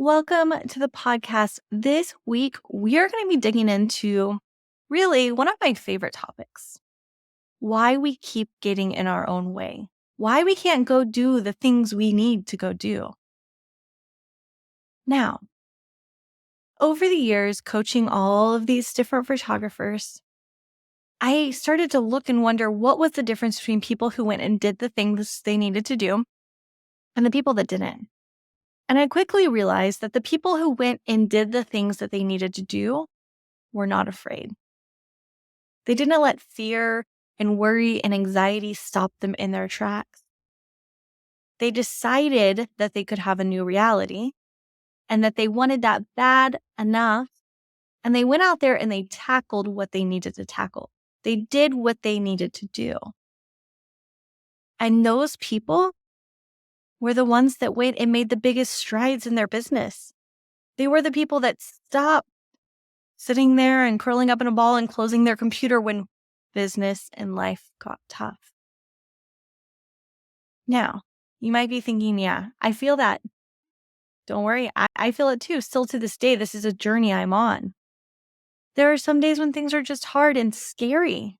Welcome to the podcast. This week, we are going to be digging into really one of my favorite topics: why we keep getting in our own way, why we can't go do the things we need to go do. Now, over the years, coaching all of these different photographers, I started to look and wonder what was the difference between people who went and did the things they needed to do and the people that didn't. And I quickly realized that the people who went and did the things that they needed to do were not afraid. They didn't let fear and worry and anxiety stop them in their tracks. They decided that they could have a new reality and that they wanted that bad enough. And they went out there and they tackled what they needed to tackle. They did what they needed to do. And those people were the ones that went and made the biggest strides in their business. They were the people that stopped sitting there and curling up in a ball and closing their computer when business and life got tough. Now, you might be thinking, yeah, I feel that. Don't worry, I feel it too. Still to this day, this is a journey I'm on. There are some days when things are just hard and scary.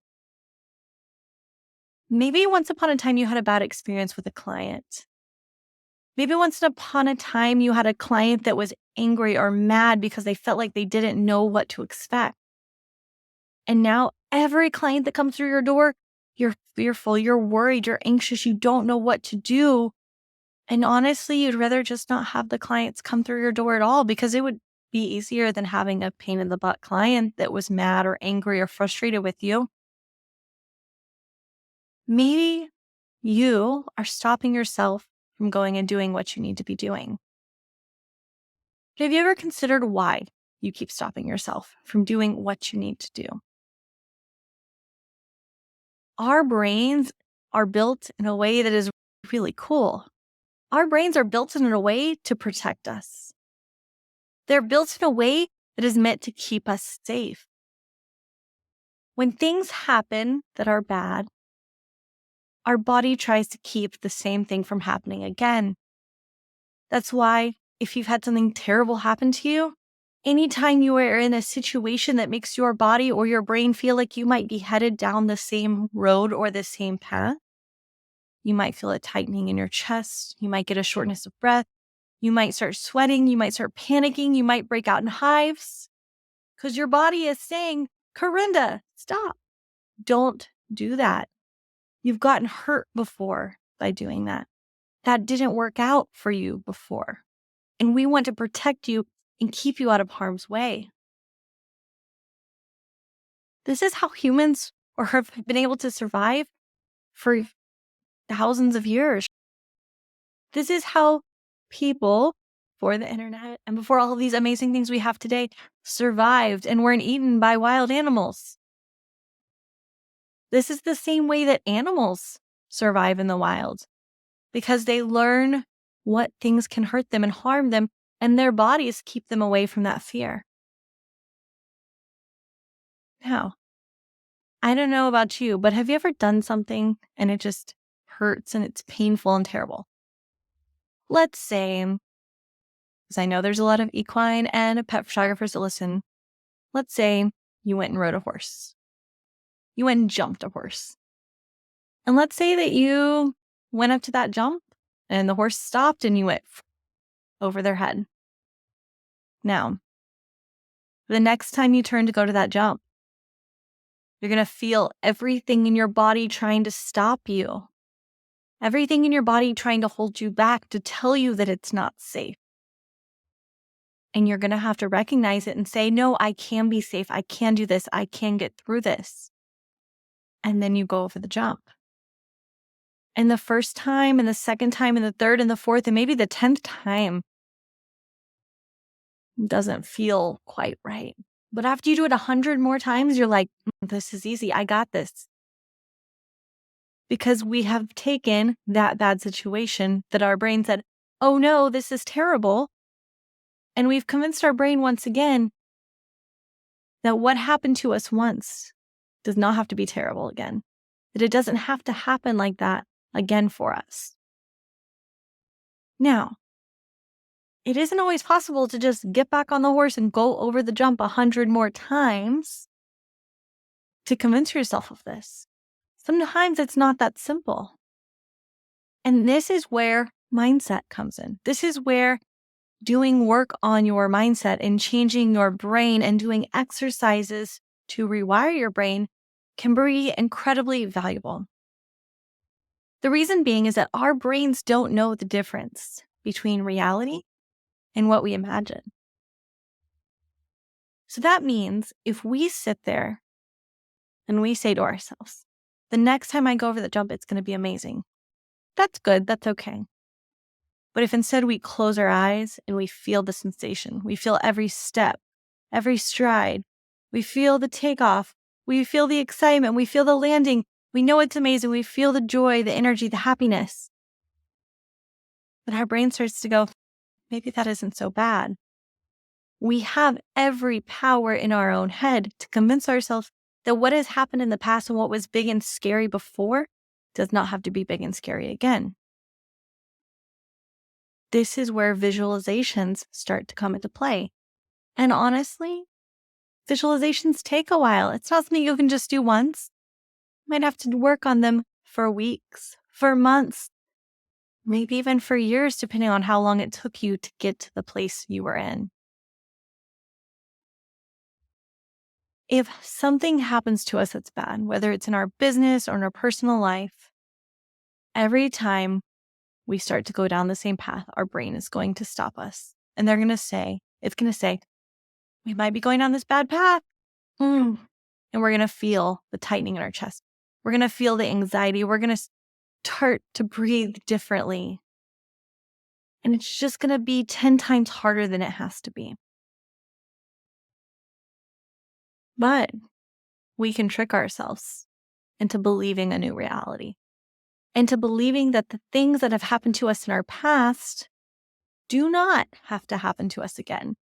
Maybe once upon a time you had a bad experience with a client. Maybe once upon a time you had a client that was angry or mad because they felt like they didn't know what to expect. And now every client that comes through your door, you're fearful, you're worried, you're anxious, you don't know what to do. And honestly, you'd rather just not have the clients come through your door at all, because it would be easier than having a pain in the butt client that was mad or angry or frustrated with you. Maybe you are stopping yourself from going and doing what you need to be doing. But have you ever considered why you keep stopping yourself from doing what you need to do? Our brains are built in a way that is really cool. Our brains are built in a way to protect us. They're built in a way that is meant to keep us safe. When things happen that are bad, our body tries to keep the same thing from happening again. That's why if you've had something terrible happen to you, anytime you are in a situation that makes your body or your brain feel like you might be headed down the same road or the same path, you might feel a tightening in your chest. You might get a shortness of breath. You might start sweating. You might start panicking. You might break out in hives because your body is saying, Karinda, stop. Don't do that. You've gotten hurt before by doing that. That didn't work out for you before. And we want to protect you and keep you out of harm's way. This is how humans have been able to survive for thousands of years. This is how people, before the internet and before all of these amazing things we have today, survived and weren't eaten by wild animals. This is the same way that animals survive in the wild, because they learn what things can hurt them and harm them, and their bodies keep them away from that fear. Now, I don't know about you, but have you ever done something and it just hurts and it's painful and terrible? Let's say, because I know there's a lot of equine and pet photographers that listen, let's say you went and rode a horse. You went and jumped a horse. And let's say that you went up to that jump and the horse stopped and you went over their head. Now, the next time you turn to go to that jump, you're going to feel everything in your body trying to stop you. Everything in your body trying to hold you back, to tell you that it's not safe. And you're going to have to recognize it and say, no, I can be safe. I can do this. I can get through this. And then you go over the jump. And the first time and the second time and the third and the fourth and maybe the 10th time doesn't feel quite right. But after you do it 100 more times, you're like, this is easy. I got this. Because we have taken that bad situation that our brain said, oh no, this is terrible. And we've convinced our brain once again that what happened to us once does not have to be terrible again. That it doesn't have to happen like that again for us. Now, it isn't always possible to just get back on the horse and go over the jump 100 more times to convince yourself of this. Sometimes it's not that simple. And this is where mindset comes in. This is where doing work on your mindset and changing your brain and doing exercises to rewire your brain can be incredibly valuable. The reason being is that our brains don't know the difference between reality and what we imagine. So that means if we sit there and we say to ourselves, the next time I go over the jump, it's going to be amazing. That's good. That's okay. But if instead we close our eyes and we feel the sensation, we feel every step, every stride, we feel the takeoff, we feel the excitement, we feel the landing, we know it's amazing, we feel the joy, the energy, the happiness. But our brain starts to go, maybe that isn't so bad. We have every power in our own head to convince ourselves that what has happened in the past and what was big and scary before does not have to be big and scary again. This is where visualizations start to come into play. And honestly, visualizations take a while. It's not something you can just do once. You might have to work on them for weeks, for months, maybe even for years, depending on how long it took you to get to the place you were in. If something happens to us that's bad, whether it's in our business or in our personal life, every time we start to go down the same path, our brain is going to stop us. And it's going to say, we might be going down this bad path. And we're going to feel the tightening in our chest. We're going to feel the anxiety. We're going to start to breathe differently. And it's just going to be 10 times harder than it has to be. But we can trick ourselves into believing a new reality, into believing that the things that have happened to us in our past do not have to happen to us again.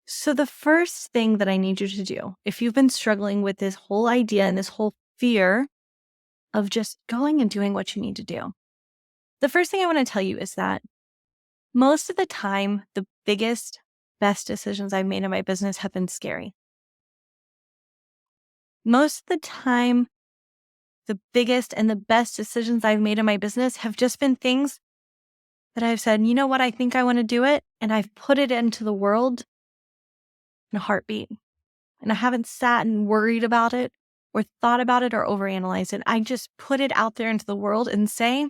So the first thing that I need you to do, if you've been struggling with this whole idea and this whole fear of just going and doing what you need to do, the first thing I want to tell you is that most of the time, the biggest, best decisions I've made in my business have been scary. Most of the time, the biggest and the best decisions I've made in my business have just been things that I've said, you know what, I think I want to do it. And I've put it into the world in a heartbeat. And I haven't sat and worried about it or thought about it or overanalyzed it. I just put it out there into the world and say,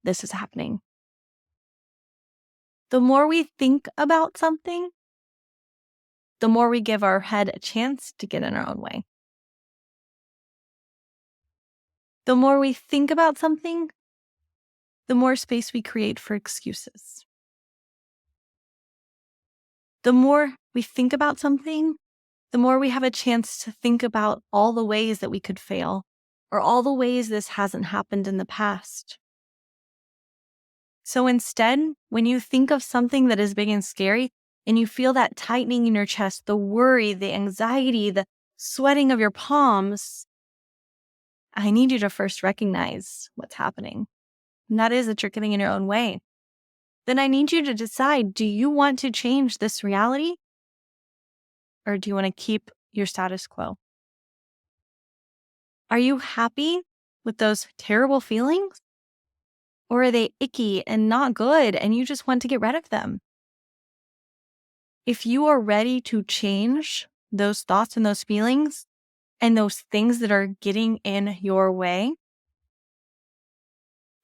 this is happening. The more we think about something, the more we give our head a chance to get in our own way. The more we think about something, the more space we create for excuses. The more we think about something, the more we have a chance to think about all the ways that we could fail or all the ways this hasn't happened in the past. So instead, when you think of something that is big and scary and you feel that tightening in your chest, the worry, the anxiety, the sweating of your palms, I need you to first recognize what's happening. And that is that you're getting in your own way. Then I need you to decide, do you want to change this reality? Or do you want to keep your status quo? Are you happy with those terrible feelings? Or are they icky and not good and you just want to get rid of them? If you are ready to change those thoughts and those feelings and those things that are getting in your way,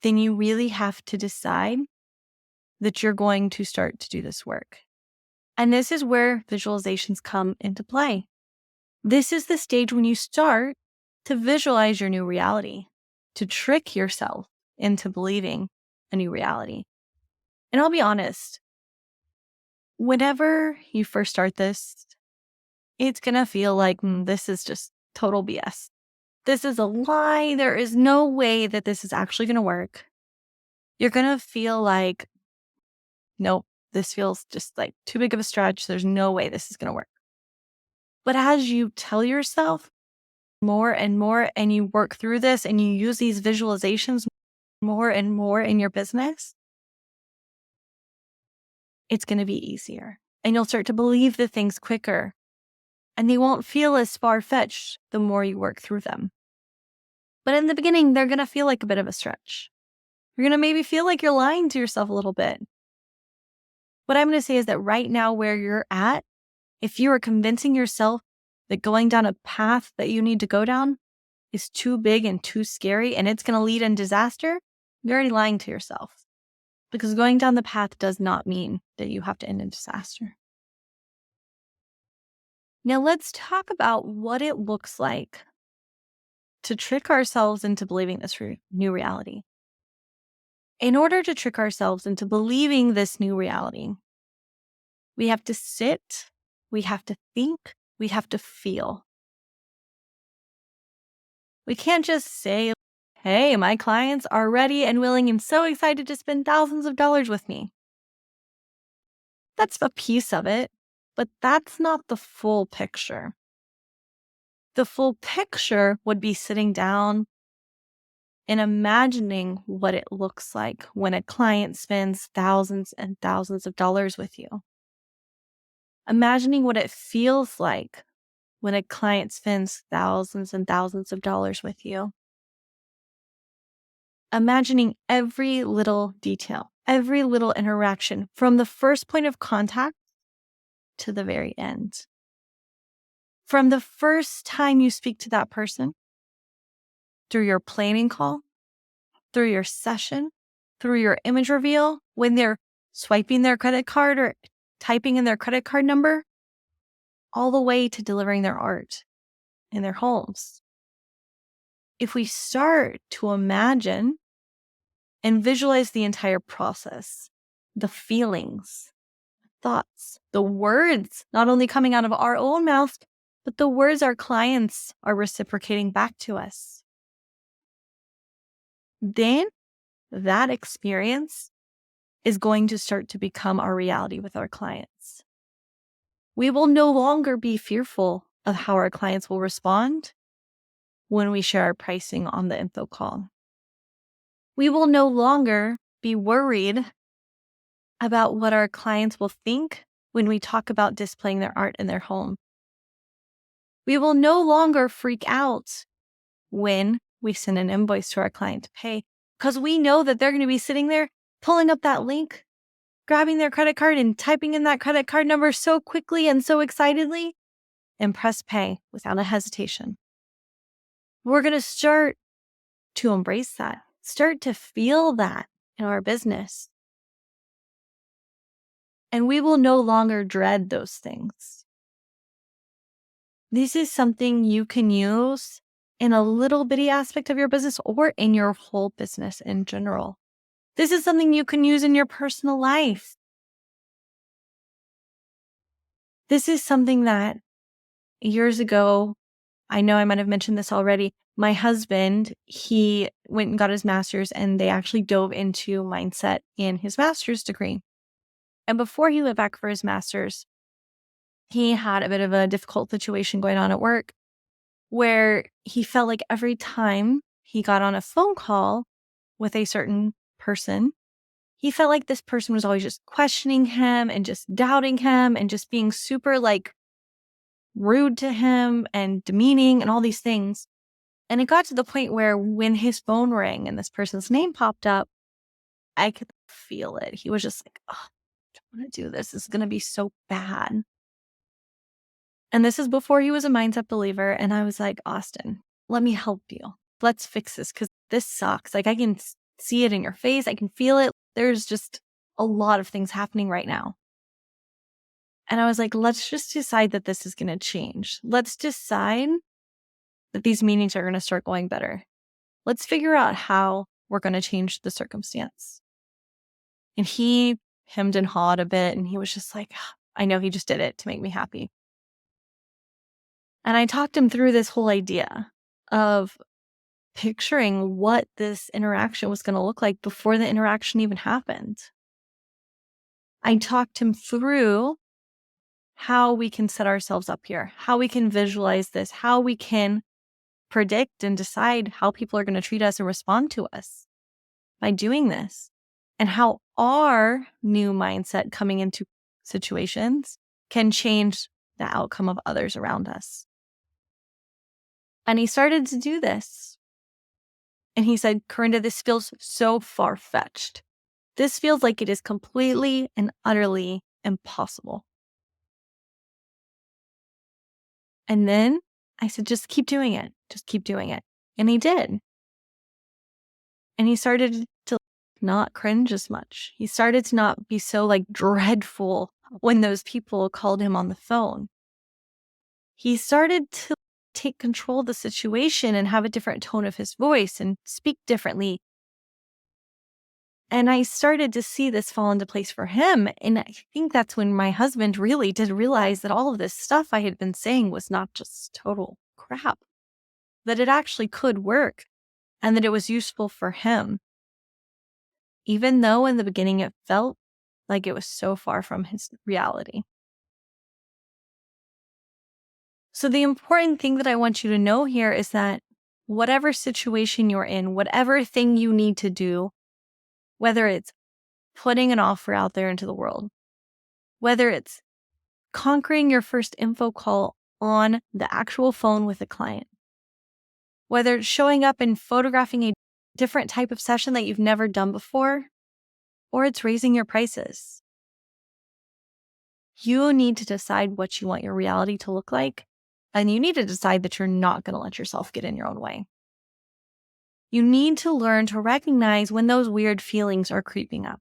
then you really have to decide that you're going to start to do this work. And this is where visualizations come into play. This is the stage when you start to visualize your new reality, to trick yourself into believing a new reality. And I'll be honest, whenever you first start this, it's going to feel like this is just total BS. This is a lie. There is no way that this is actually going to work. You're going to feel like, nope, this feels just like too big of a stretch. There's no way this is going to work. But as you tell yourself more and more and you work through this and you use these visualizations more and more in your business, it's going to be easier. And you'll start to believe the things quicker. And they won't feel as far-fetched the more you work through them. But in the beginning, they're going to feel like a bit of a stretch. You're going to maybe feel like you're lying to yourself a little bit. What I'm going to say is that right now where you're at, if you are convincing yourself that going down a path that you need to go down is too big and too scary and it's going to lead in disaster, you're already lying to yourself. Because going down the path does not mean that you have to end in disaster. Now let's talk about what it looks like to trick ourselves into believing this new reality. In order to trick ourselves into believing this new reality, we have to sit, we have to think, we have to feel. We can't just say, hey, my clients are ready and willing and so excited to spend thousands of dollars with me. That's a piece of it, but that's not the full picture. The full picture would be sitting down and imagining what it looks like when a client spends thousands and thousands of dollars with you. Imagining what it feels like when a client spends thousands and thousands of dollars with you. Imagining every little detail, every little interaction from the first point of contact to the very end. From the first time you speak to that person, through your planning call, through your session, through your image reveal, when they're swiping their credit card or typing in their credit card number, all the way to delivering their art in their homes. If we start to imagine and visualize the entire process, the feelings, thoughts, the words, not only coming out of our own mouths, but the words our clients are reciprocating back to us, then that experience is going to start to become our reality with our clients. We will no longer be fearful of how our clients will respond when we share our pricing on the info call. We will no longer be worried about what our clients will think when we talk about displaying their art in their home. We will no longer freak out when we send an invoice to our client to pay, because we know that they're going to be sitting there pulling up that link, grabbing their credit card and typing in that credit card number so quickly and so excitedly, and press pay without a hesitation. We're going to start to embrace that, start to feel that in our business. And we will no longer dread those things. This is something you can use in a little bitty aspect of your business or in your whole business in general. This is something you can use in your personal life. This is something that years ago, I know I might have mentioned this already, my husband, he went and got his master's and they actually dove into mindset in his master's degree. And before he went back for his master's, he had a bit of a difficult situation going on at work where he felt like every time he got on a phone call with a certain person, he felt like this person was always just questioning him and just doubting him and just being super rude to him and demeaning and all these things. And it got to the point where when his phone rang and this person's name popped up, I could feel it. He was just like, oh, I don't want to do this. This is going to be so bad. And this is before he was a mindset believer. And I was like, Austin, let me help you. Let's fix this because this sucks. I can see it in your face. I can feel it. There's just a lot of things happening right now. And I was like, let's just decide that this is going to change. Let's decide that these meetings are going to start going better. Let's figure out how we're going to change the circumstance. And he hemmed and hawed a bit. And he was just like, I know he just did it to make me happy. And I talked him through this whole idea of picturing what this interaction was going to look like before the interaction even happened. I talked him through how we can set ourselves up here, how we can visualize this, how we can predict and decide how people are going to treat us and respond to us by doing this and how our new mindset coming into situations can change the outcome of others around us. And he started to do this. And he said, Karinda, this feels so far-fetched. This feels like it is completely and utterly impossible. And then I said, just keep doing it. Just keep doing it. And he did. And he started to not cringe as much. He started to not be so dreadful when those people called him on the phone. He started to take control of the situation and have a different tone of his voice and speak differently. And I started to see this fall into place for him. And I think that's when my husband really did realize that all of this stuff I had been saying was not just total crap, that it actually could work and that it was useful for him. Even though in the beginning it felt like it was so far from his reality. So the important thing that I want you to know here is that whatever situation you're in, whatever thing you need to do, whether it's putting an offer out there into the world, whether it's conquering your first info call on the actual phone with a client, whether it's showing up and photographing a different type of session that you've never done before, or it's raising your prices. You need to decide what you want your reality to look like, and you need to decide that you're not going to let yourself get in your own way. You need to learn to recognize when those weird feelings are creeping up.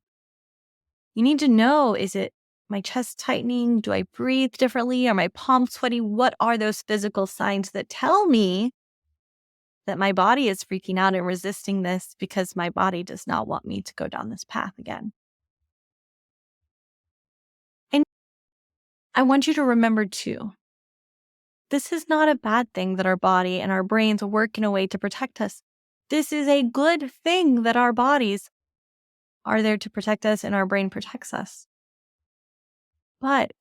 You need to know, is it my chest tightening? Do I breathe differently? Are my palms sweaty? What are those physical signs that tell me that my body is freaking out and resisting this because my body does not want me to go down this path again? And I want you to remember too, this is not a bad thing that our body and our brains work in a way to protect us. This is a good thing that our bodies are there to protect us and our brain protects us. But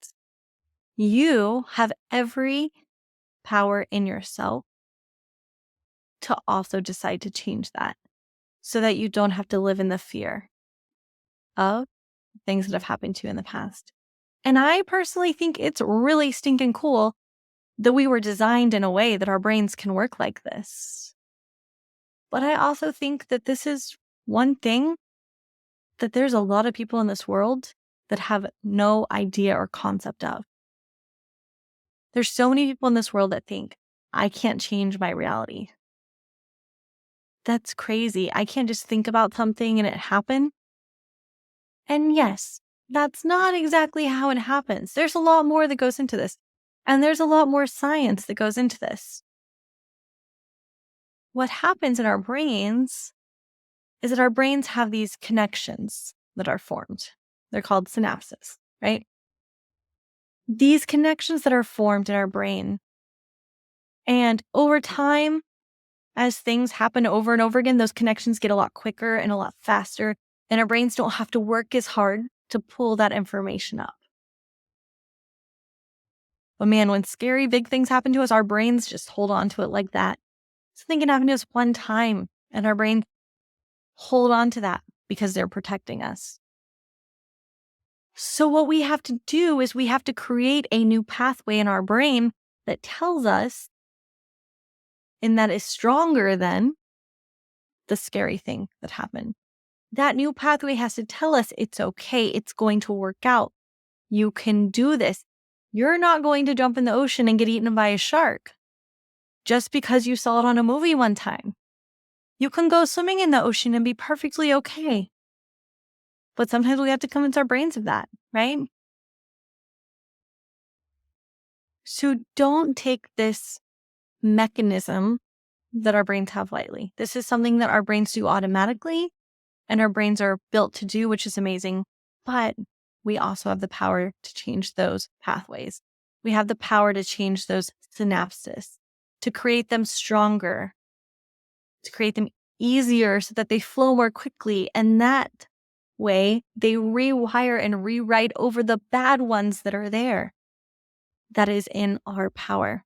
you have every power in yourself to also decide to change that so that you don't have to live in the fear of things that have happened to you in the past. And I personally think it's really stinking cool that we were designed in a way that our brains can work like this. But I also think that this is one thing that there's a lot of people in this world that have no idea or concept of. There's so many people in this world that think, I can't change my reality. That's crazy. I can't just think about something and it happen. And yes, that's not exactly how it happens. There's a lot more that goes into this. And there's a lot more science that goes into this. What happens in our brains is that our brains have these connections that are formed. They're called synapses, right? These connections that are formed in our brain. And over time, as things happen over and over again, those connections get a lot quicker and a lot faster. And our brains don't have to work as hard to pull that information up. But man, when scary big things happen to us, our brains just hold on to it like that. Something can happen to us one time and our brains hold on to that because they're protecting us. So what we have to do is we have to create a new pathway in our brain that tells us, and that is stronger than the scary thing that happened. That new pathway has to tell us it's okay. It's going to work out. You can do this. You're not going to jump in the ocean and get eaten by a shark just because you saw it on a movie one time. You can go swimming in the ocean and be perfectly okay. But sometimes we have to convince our brains of that, right? So don't take this mechanism that our brains have lightly. This is something that our brains do automatically and our brains are built to do, which is amazing. But we also have the power to change those pathways. We have the power to change those synapses, to create them stronger, to create them easier so that they flow more quickly. And that way, they rewire and rewrite over the bad ones that are there. That is in our power.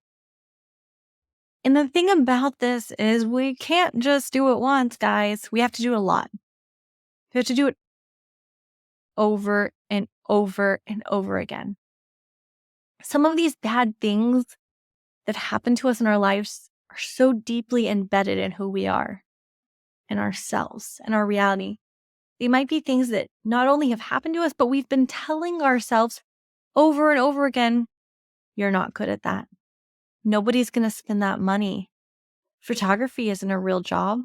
And the thing about this is we can't just do it once, guys. We have to do it a lot. You have to do it over and over and over again. Some of these bad things that happen to us in our lives are so deeply embedded in who we are and ourselves and our reality. They might be things that not only have happened to us, but we've been telling ourselves over and over again, you're not good at that. Nobody's going to spend that money. Photography isn't a real job.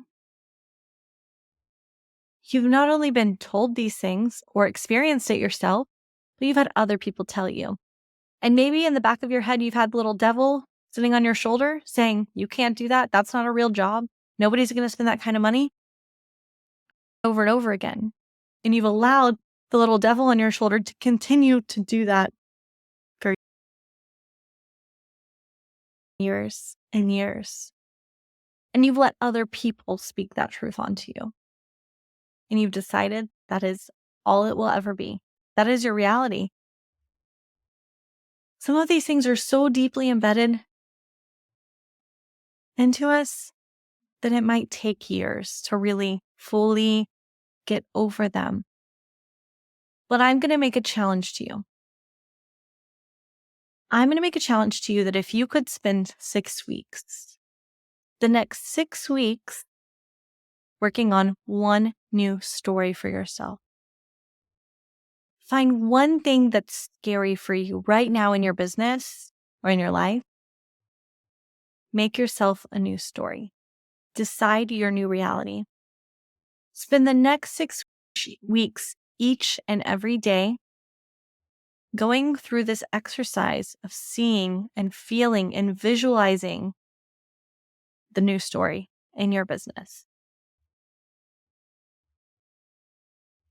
You've not only been told these things or experienced it yourself, but you've had other people tell you. And maybe in the back of your head, you've had the little devil sitting on your shoulder saying, you can't do that. That's not a real job. Nobody's going to spend that kind of money. Over and over again. And you've allowed the little devil on your shoulder to continue to do that for years and years. And you've let other people speak that truth onto you. And you've decided that is all it will ever be. That is your reality. Some of these things are so deeply embedded into us that it might take years to really fully get over them. But I'm going to make a challenge to you. I'm going to make a challenge to you that if you could spend 6 weeks, the next 6 weeks, working on one new story for yourself. Find one thing that's scary for you right now in your business or in your life. Make yourself a new story. Decide your new reality. Spend the next 6 weeks each and every day going through this exercise of seeing and feeling and visualizing the new story in your business.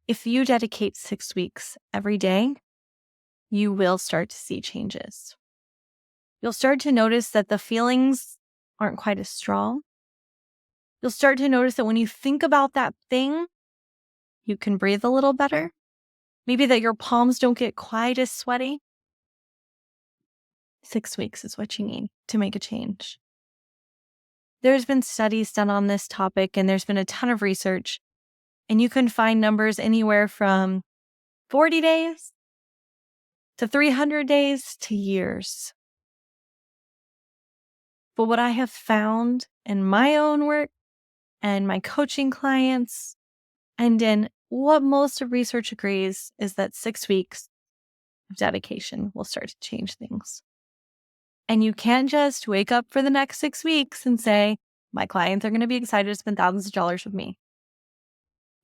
If you dedicate 6 weeks every day, you will start to see changes. You'll start to notice that the feelings aren't quite as strong. You'll start to notice that when you think about that thing, you can breathe a little better. Maybe that your palms don't get quite as sweaty. 6 weeks is what you need to make a change. There's been studies done on this topic, and there's been a ton of research, and you can find numbers anywhere from 40 days to 300 days to years. But what I have found in my own work and my coaching clients, and in what most of research agrees, is that 6 weeks of dedication will start to change things. And you can't just wake up for the next 6 weeks and say, my clients are going to be excited to spend thousands of dollars with me.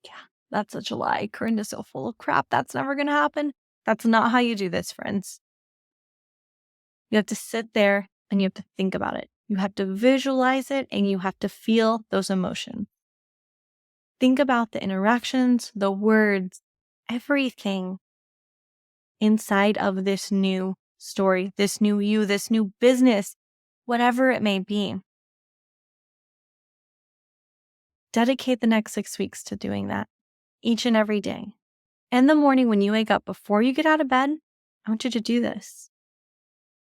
Yeah, that's such a lie. Karinda's so full of crap. That's never going to happen. That's not how you do this, friends. You have to sit there and you have to think about it. You have to visualize it and you have to feel those emotions. Think about the interactions, the words, everything inside of this new story, this new you, this new business, whatever it may be. Dedicate the next 6 weeks to doing that each and every day. In the morning when you wake up, before you get out of bed, I want you to do this.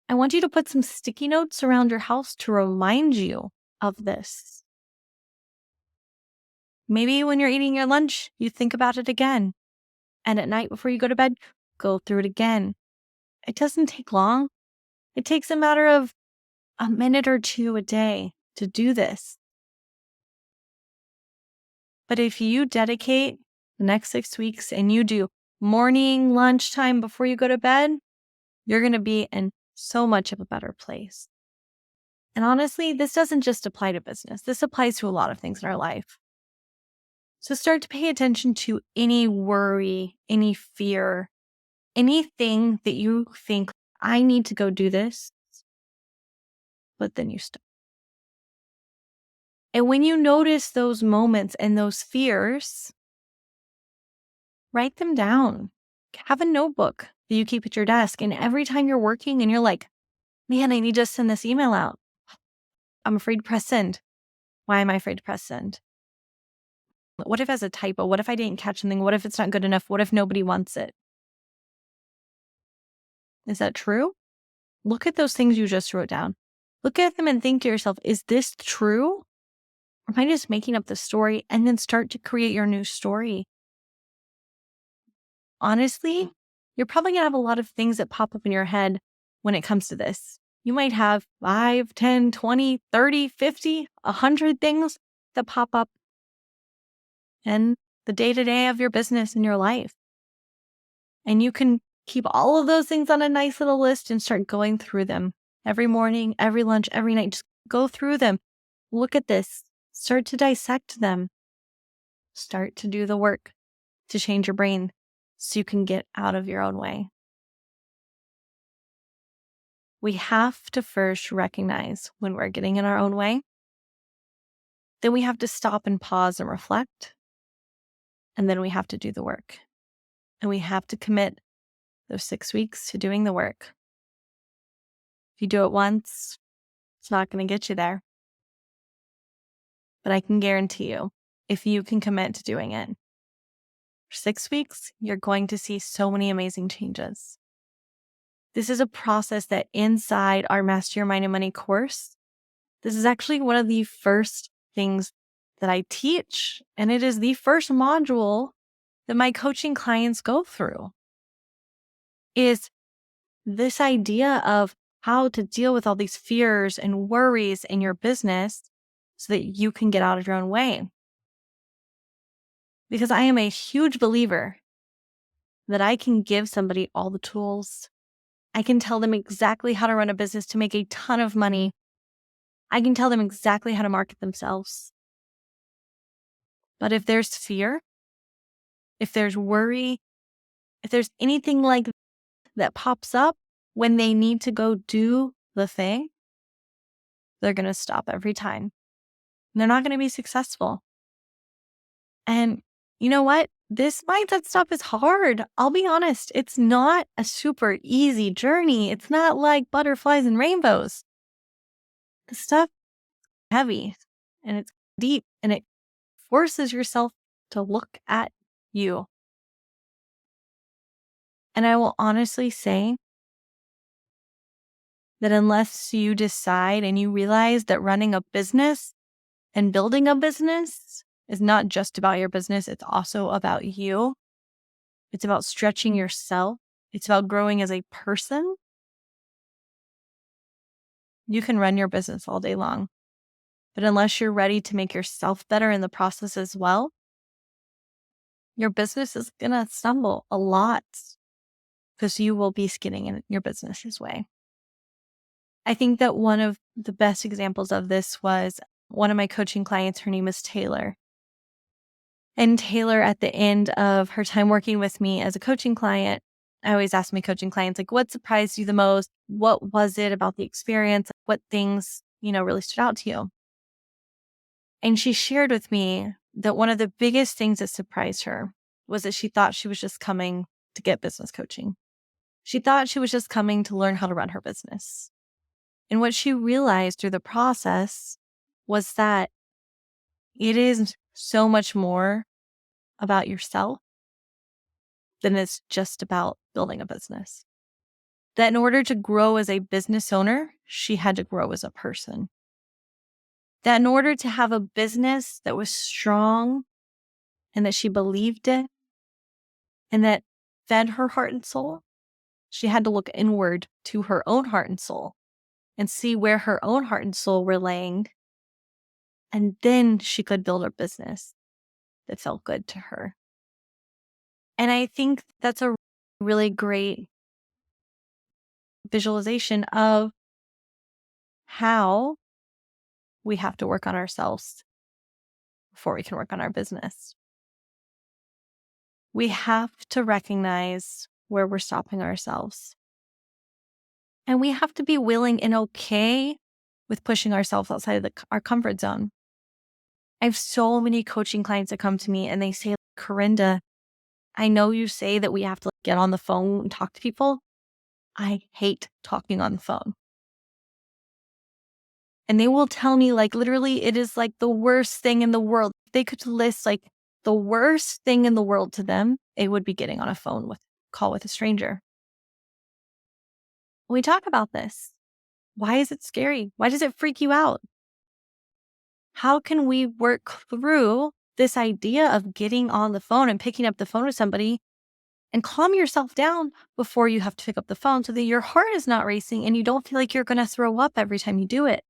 I want you to put some sticky notes around your house to remind you of this. Maybe when you're eating your lunch, you think about it again. And at night before you go to bed, go through it again. It doesn't take long. It takes a matter of a minute or two a day to do this. But if you dedicate the next 6 weeks and you do morning, lunchtime before you go to bed, you're going to be in so much of a better place. And honestly, this doesn't just apply to business. This applies to a lot of things in our life. So start to pay attention to any worry, any fear, anything that you think, I need to go do this, but then you stop. And when you notice those moments and those fears, write them down. Have a notebook that you keep at your desk. And every time you're working and you're like, man, I need to send this email out. I'm afraid to press send. Why am I afraid to press send? What if it has a typo? What if I didn't catch something? What if it's not good enough? What if nobody wants it? Is that true? Look at those things you just wrote down. Look at them and think to yourself, is this true? Or am I just making up the story? And then start to create your new story. honestly, you're probably going to have a lot of things that pop up in your head when it comes to this. You might have 5, 10, 20, 30, 50, 100 things that pop up in the day-to-day of your business and your life. And you can keep all of those things on a nice little list and start going through them every morning, every lunch, every night. Just go through them. Look at this. Start to dissect them. Start to do the work to change your brain so you can get out of your own way. We have to first recognize when we're getting in our own way. Then we have to stop and pause and reflect. And then we have to do the work. And we have to commit those 6 weeks to doing the work. If you do it once, it's not going to get you there. But I can guarantee you, if you can commit to doing it, for 6 weeks, you're going to see so many amazing changes. This is a process that inside our Master Your Mind and Money course, this is actually one of the first things that I teach. And it is the first module that my coaching clients go through. Is this idea of how to deal with all these fears and worries in your business so that you can get out of your own way. Because I am a huge believer that I can give somebody all the tools. I can tell them exactly how to run a business to make a ton of money. I can tell them exactly how to market themselves. But if there's fear, if there's worry, if there's anything like that pops up when they need to go do the thing, they're going to stop every time. And they're not going to be successful. And you know what? This mindset stuff is hard. I'll be honest. It's not a super easy journey. It's not like butterflies and rainbows. The stuff is heavy and it's deep and it forces yourself to look at you. And I will honestly say that unless you decide and you realize that running a business and building a business is not just about your business, it's also about you. It's about stretching yourself. It's about growing as a person. You can run your business all day long. But unless you're ready to make yourself better in the process as well, your business is going to stumble a lot because you will be getting in your business's way. I think that one of the best examples of this was one of my coaching clients. Her name is Taylor. And Taylor, at the end of her time working with me as a coaching client, I always ask my coaching clients, like, what surprised you the most? What was it about the experience? What things, really stood out to you? And she shared with me that one of the biggest things that surprised her was that she thought she was just coming to get business coaching. She thought she was just coming to learn how to run her business. And what she realized through the process was that it is so much more about yourself than it's just about building a business. That in order to grow as a business owner, she had to grow as a person. That in order to have a business that was strong and that she believed in and that fed her heart and soul, she had to look inward to her own heart and soul and see where her own heart and soul were laying. And then she could build a business that felt good to her. And I think that's a really great visualization of how we have to work on ourselves before we can work on our business. We have to recognize where we're stopping ourselves. And we have to be willing and okay with pushing ourselves outside of our comfort zone. I have so many coaching clients that come to me and they say, Karinda, I know you say that we have to get on the phone and talk to people. I hate talking on the phone. And they will tell me, literally, it is the worst thing in the world. If they could list the worst thing in the world to them, it would be getting on a call with a stranger. When we talk about this, why is it scary? Why does it freak you out? How can we work through this idea of getting on the phone and picking up the phone with somebody and calm yourself down before you have to pick up the phone so that your heart is not racing and you don't feel like you're going to throw up every time you do it.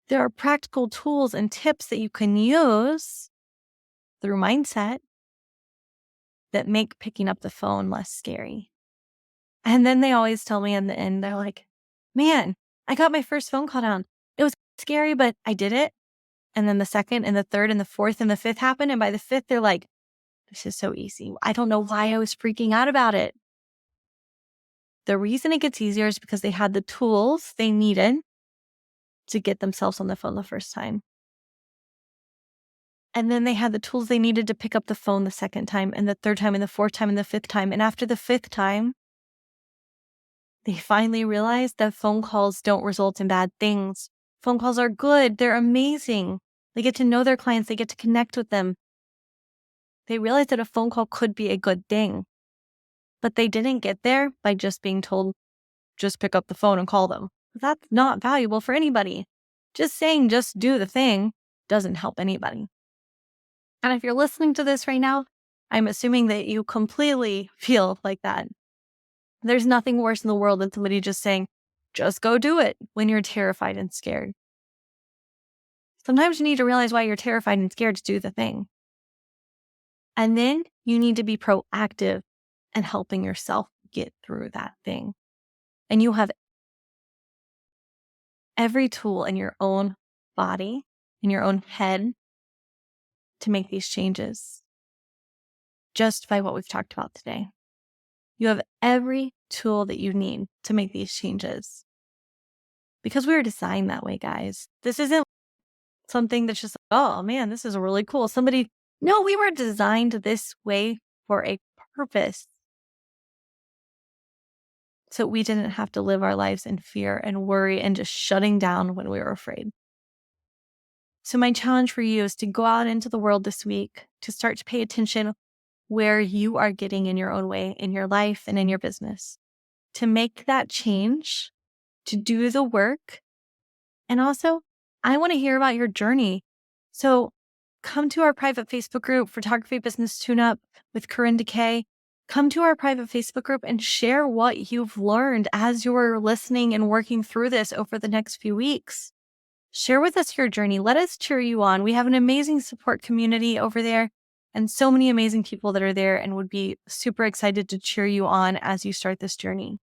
There are practical tools and tips that you can use through mindset that make picking up the phone less scary. And then they always tell me in the end, they're like, man, I got my first phone call down. It was scary, but I did it. And then the second and the third and the fourth and the fifth happened. And by the fifth, they're like, this is so easy. I don't know why I was freaking out about it. The reason it gets easier is because they had the tools they needed to get themselves on the phone the first time. And then they had the tools they needed to pick up the phone the second time and the third time and the fourth time and the fifth time. And after the fifth time, they finally realized that phone calls don't result in bad things. Phone calls are good. They're amazing. They get to know their clients. They get to connect with them. They realized that a phone call could be a good thing. But they didn't get there by just being told, just pick up the phone and call them. That's not valuable for anybody. Just saying, just do the thing doesn't help anybody. And if you're listening to this right now, I'm assuming that you completely feel like that. There's nothing worse in the world than somebody just saying, just go do it when you're terrified and scared. Sometimes you need to realize why you're terrified and scared to do the thing. And then you need to be proactive and helping yourself get through that thing. And you have every tool in your own body, in your own head to make these changes just by what we've talked about today. You have every tool that you need to make these changes because we were designed that way, guys. This isn't something that's just, oh man, this is really cool. No, we were designed this way for a purpose. So we didn't have to live our lives in fear and worry and just shutting down when we were afraid. So my challenge for you is to go out into the world this week, to start to pay attention where you are getting in your own way in your life and in your business, to make that change, to do the work. And also, I want to hear about your journey. So come to our private Facebook group, Photography Business Tune-Up with Karinda K. Come to our private Facebook group and share what you've learned as you're listening and working through this over the next few weeks. Share with us your journey. Let us cheer you on. We have an amazing support community over there and so many amazing people that are there and would be super excited to cheer you on as you start this journey.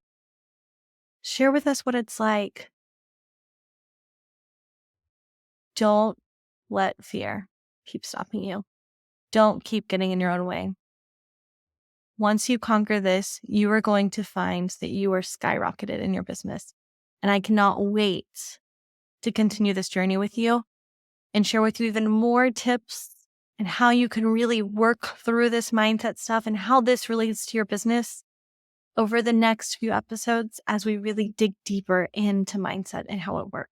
Share with us what it's like. Don't let fear keep stopping you. Don't keep getting in your own way. Once you conquer this, you are going to find that you are skyrocketed in your business. And I cannot wait to continue this journey with you and share with you even more tips and how you can really work through this mindset stuff and how this relates to your business over the next few episodes as we really dig deeper into mindset and how it works.